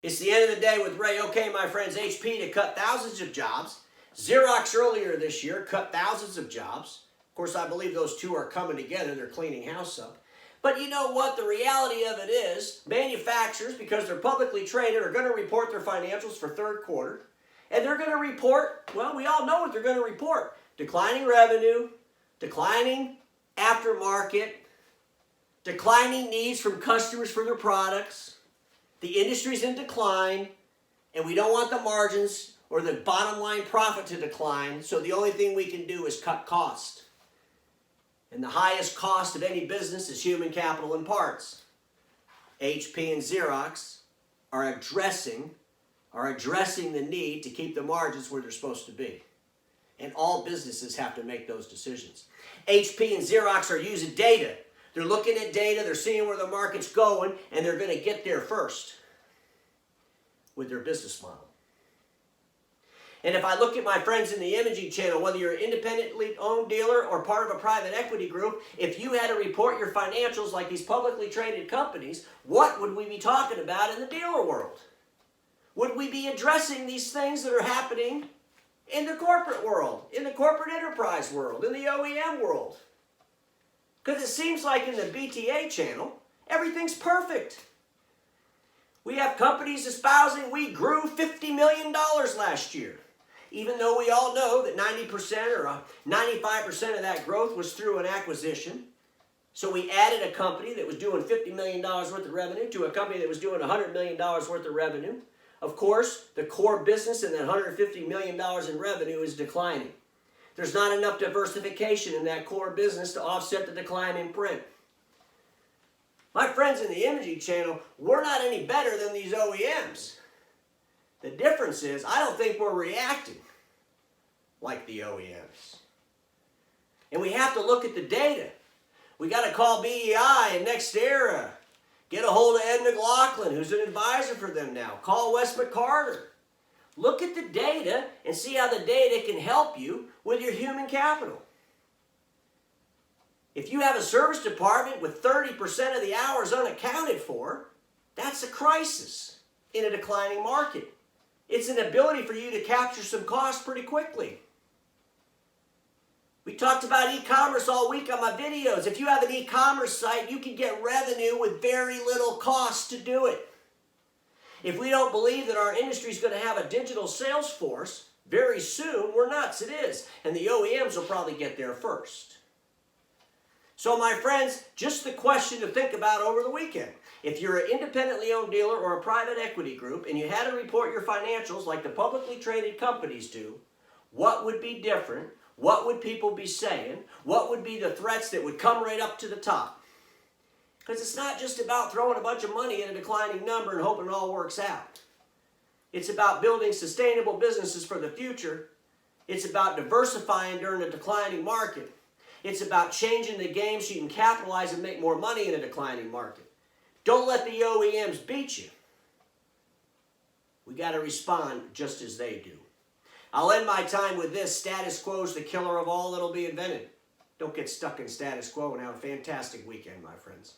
It's the end of the day with Ray. Okay, my friends, HP to cut thousands of jobs. Xerox earlier this year cut thousands of jobs. Of course, I believe those two are coming together. They're cleaning house up. But you know what? The reality of it is manufacturers, because they're publicly traded, are going to report their financials for third quarter. And they're going to report, well, we all know what they're going to report. Declining revenue, declining aftermarket, declining needs from customers for their products. The industry's in decline, and we don't want the margins or the bottom line profit to decline, so the only thing we can do is cut cost. And the highest cost of any business is human capital and parts. HP and Xerox are addressing the need to keep the margins where they're supposed to be. And all businesses have to make those decisions. HP and Xerox are using data. They're looking at data, they're seeing where the market's going, and they're going to get there first with their business model. And if I look at my friends in the imaging channel, whether you're an independently owned dealer or part of a private equity group, if you had to report your financials like these publicly traded companies, what would we be talking about in the dealer world? Would we be addressing these things that are happening in the corporate world, in the corporate enterprise world, in the OEM world? Because it seems like in the BTA channel, everything's perfect. We have companies espousing we grew $50 million last year, even though we all know that 90% or 95% of that growth was through an acquisition. So we added a company that was doing $50 million worth of revenue to a company that was doing $100 million worth of revenue. Of course, the core business and that $150 million in revenue is declining. There's not enough diversification in that core business to offset the decline in print. My friends in the imaging channel, we're not any better than these OEMs. The difference is, I don't think we're reacting like the OEMs. And we have to look at the data. We got to call BEI and NextEra. Get a hold of Ed McLaughlin, who's an advisor for them now. Call Wes McCarter. Look at the data and see how the data can help you with your human capital. If you have a service department with 30% of the hours unaccounted for, that's a crisis in a declining market. It's an ability for you to capture some costs pretty quickly. We talked about e-commerce all week on my videos. If you have an e-commerce site, you can get revenue with very little cost to do it. If we don't believe that our industry is going to have a digital sales force very soon, we're nuts. It is. And the OEMs will probably get there first. So my friends, just the question to think about over the weekend. If you're an independently owned dealer or a private equity group and you had to report your financials like the publicly traded companies do, what would be different? What would people be saying? What would be the threats that would come right up to the top? Because it's not just about throwing a bunch of money in a declining number and hoping it all works out. It's about building sustainable businesses for the future. It's about diversifying during a declining market. It's about changing the game so you can capitalize and make more money in a declining market. Don't let the OEMs beat you. We got to respond just as they do. I'll end my time with this. Status quo is the killer of all that'll be invented. Don't get stuck in status quo and have a fantastic weekend, my friends.